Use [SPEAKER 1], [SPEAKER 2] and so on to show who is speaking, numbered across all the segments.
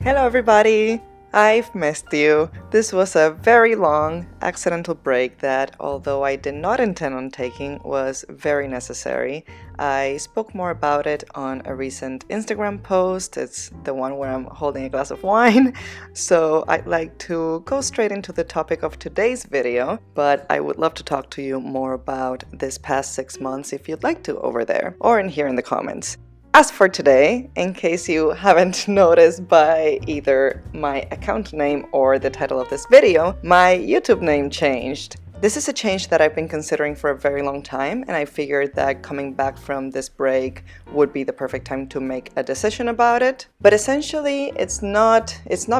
[SPEAKER 1] Hello everybody! I've missed you. This was a very long, accidental break that, although I did not intend on taking, was very necessary. I spoke more about it on a recent Instagram post. It's the one where I'm holding a glass of wine. So I'd like to go straight into the topic of today's video, but I would love to talk to you more about this past 6 months if you'd like to over there, or in here in the comments. As for today, in case you haven't noticed by either my account name or the title of this video, my YouTube name changed. This is a change that I've been considering for a very long time, and I figured that coming back from this break would be the perfect time to make a decision about it. But essentially, it's not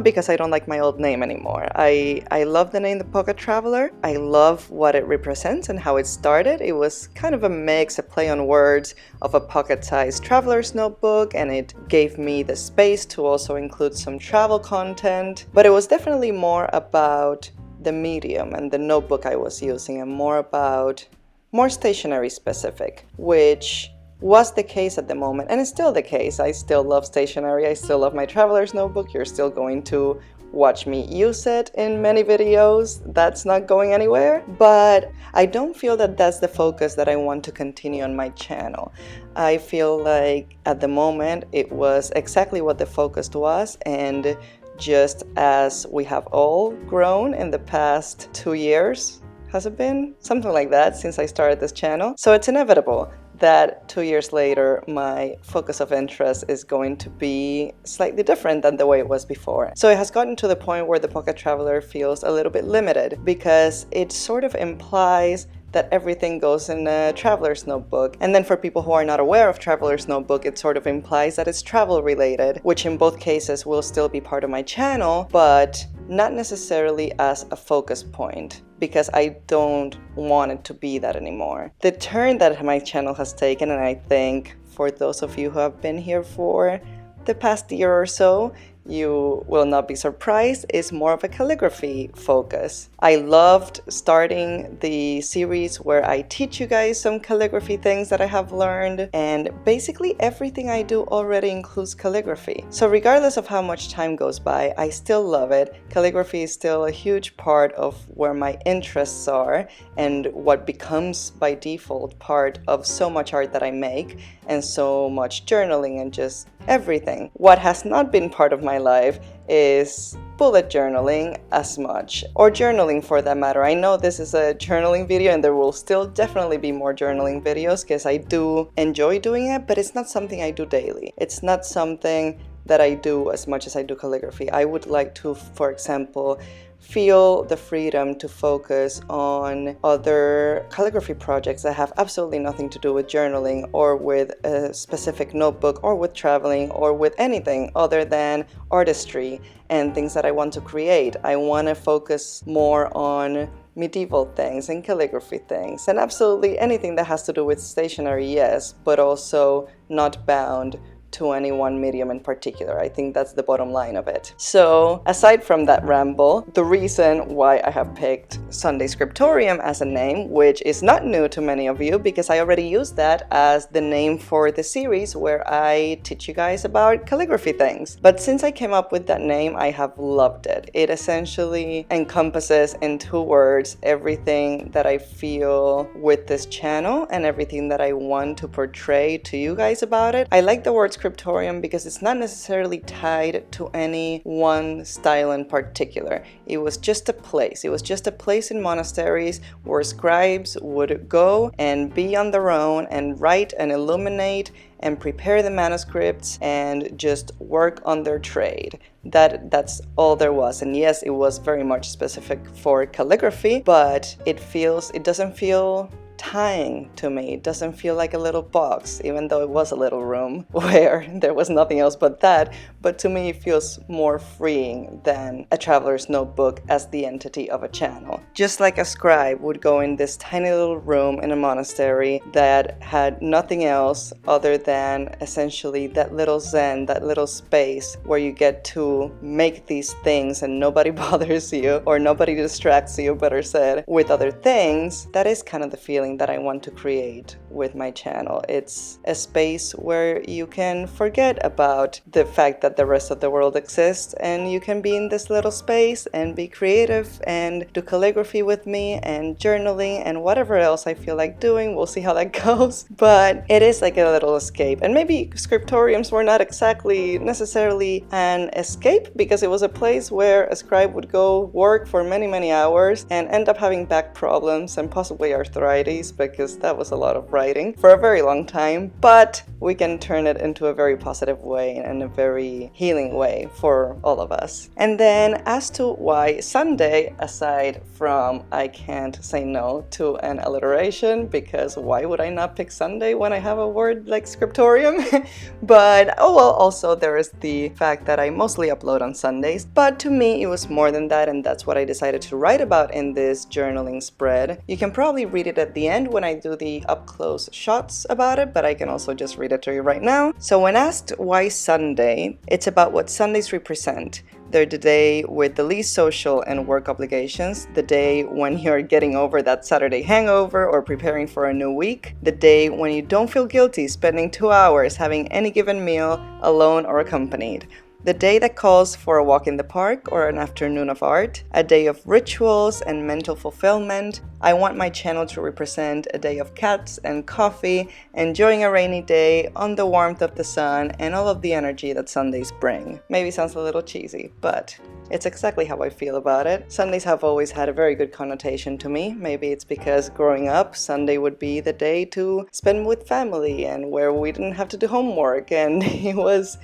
[SPEAKER 1] because I don't like my old name anymore. I love the name The Pocket Traveler. I love what it represents and how it started. It was kind of a mix, a play on words of a pocket-sized traveler's notebook, and it gave me the space to also include some travel content. But it was definitely more about the medium and the notebook I was using, and more stationery specific, which was the case at the moment, and it's still the case. I still love stationery. I still love my traveler's notebook. You're still going to watch me use it in many videos. That's not going anywhere, but I don't feel that that's the focus that I want to continue on my channel. I feel like at the moment it was exactly what the focus was, and just as we have all grown in the past 2 years, has it been? Something like that since I started this channel. So it's inevitable that 2 years later, my focus of interest is going to be slightly different than the way it was before. So it has gotten to the point where the Pocket Traveler feels a little bit limited because it sort of implies that everything goes in a traveler's notebook. And then for people who are not aware of traveler's notebook, it sort of implies that it's travel related, which in both cases will still be part of my channel, but not necessarily as a focus point, because I don't want it to be that anymore. The turn that my channel has taken, and I think for those of you who have been here for the past year or so, you will not be surprised, is more of a calligraphy focus. I loved starting the series where I teach you guys some calligraphy things that I have learned, and basically everything I do already includes calligraphy. So regardless of how much time goes by, I still love it. Calligraphy is still a huge part of where my interests are and what becomes by default part of so much art that I make, and so much journaling and just everything. What has not been part of my life is bullet journaling as much, or journaling for that matter. I know this is a journaling video and there will still definitely be more journaling videos because I do enjoy doing it, but it's not something I do daily. It's not something that I do as much as I do calligraphy. I would like to, for example, feel the freedom to focus on other calligraphy projects that have absolutely nothing to do with journaling or with a specific notebook or with traveling or with anything other than artistry and things that I want to create. I want to focus more on medieval things and calligraphy things and absolutely anything that has to do with stationery, yes, but also not bound to any one medium in particular. I think that's the bottom line of it. So aside from that ramble, the reason why I have picked Sunday Scriptorium as a name, which is not new to many of you because I already used that as the name for the series where I teach you guys about calligraphy things. But since I came up with that name, I have loved it. It essentially encompasses in 2 words everything that I feel with this channel and everything that I want to portray to you guys about it. I like the word scriptorium because it's not necessarily tied to any one style in particular. It was just a place. It was just a place in monasteries where scribes would go and be on their own and write and illuminate and prepare the manuscripts and just work on their trade. That's all there was. And yes, it was very much specific for calligraphy, but it doesn't feel tying to me. It doesn't feel like a little box, even though it was a little room where there was nothing else but that. But to me, it feels more freeing than a traveler's notebook as the entity of a channel. Just like a scribe would go in this tiny little room in a monastery that had nothing else other than essentially that little zen, that little space where you get to make these things and nobody bothers you or nobody distracts you, better said, with other things. That is kind of the feeling that I want to create with my channel. It's a space where you can forget about the fact that the rest of the world exists, and you can be in this little space and be creative and do calligraphy with me and journaling and whatever else I feel like doing. We'll see how that goes. But it is like a little escape. And maybe scriptoriums were not exactly necessarily an escape, because it was a place where a scribe would go work for many hours and end up having back problems and possibly arthritis, because that was a lot of writing for a very long time. But we can turn it into a very positive way and a very healing way for all of us. And then as to why Sunday, aside from I can't say no to an alliteration, because why would I not pick Sunday when I have a word like scriptorium? But oh well, also there is the fact that I mostly upload on Sundays. But to me it was more than that, and that's what I decided to write about in this journaling spread. You can probably read it at the end when I do the up close shots about it, but I can also just read it to you right now. So when asked why Sunday, it's about what Sundays represent. They're the day with the least social and work obligations, the day when you're getting over that Saturday hangover or preparing for a new week, the day when you don't feel guilty spending 2 hours having any given meal alone or accompanied. The day that calls for a walk in the park or an afternoon of art, a day of rituals and mental fulfillment. I want my channel to represent a day of cats and coffee, enjoying a rainy day on the warmth of the sun and all of the energy that Sundays bring. Maybe sounds a little cheesy, but it's exactly how I feel about it. Sundays have always had a very good connotation to me. Maybe it's because growing up, Sunday would be the day to spend with family and where we didn't have to do homework, and it was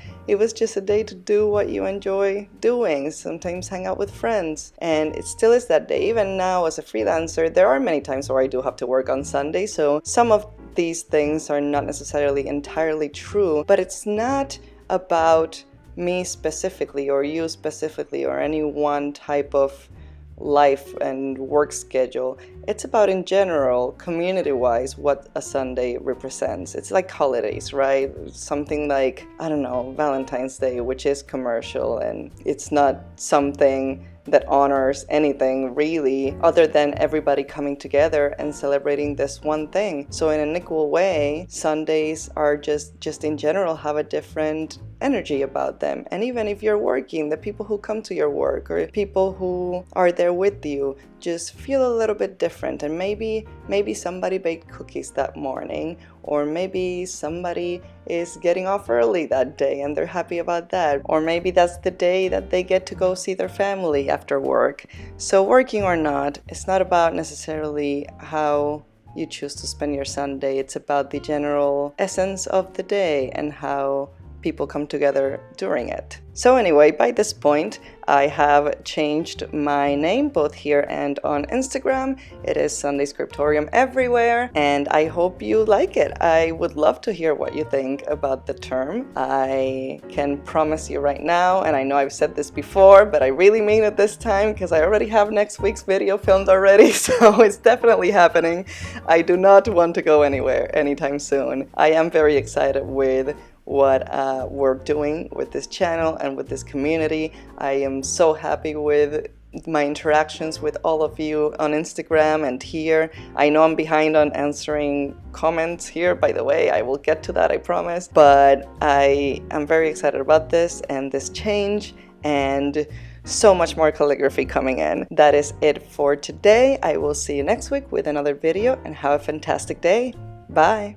[SPEAKER 1] just a day to do what you enjoy doing, sometimes hang out with friends. And it still is that day. Even now as a freelancer, there are many times where I do have to work on Sunday, so some of these things are not necessarily entirely true, but it's not about me specifically or you specifically or any one type of life and work schedule. It's about in general, community-wise, what a Sunday represents. It's like holidays, right? Something like, I don't know, Valentine's Day, which is commercial, and it's not something that honors anything really other than everybody coming together and celebrating this one thing. So in an equal way, Sundays are just in general have a different energy about them. And even if you're working, the people who come to your work or people who are there with you just feel a little bit different. And maybe somebody baked cookies that morning, or maybe somebody is getting off early that day and they're happy about that, or maybe that's the day that they get to go see their family after work. So working or not, it's not about necessarily how you choose to spend your Sunday. It's about the general essence of the day and how people come together during it. So anyway, by this point, I have changed my name both here and on Instagram. It is Sunday Scriptorium everywhere, and I hope you like it. I would love to hear what you think about the term. I can promise you right now, and I know I've said this before, but I really mean it this time because I already have next week's video filmed already, so it's definitely happening. I do not want to go anywhere anytime soon. I am very excited with what we're doing with this channel and with this community. I am so happy with my interactions with all of you on Instagram and here. I know I'm behind on answering comments here, by the way. I will get to that, I promise. But I am very excited about this and this change, and so much more calligraphy coming in. That is it for today. I will see you next week with another video, and have a fantastic day. Bye!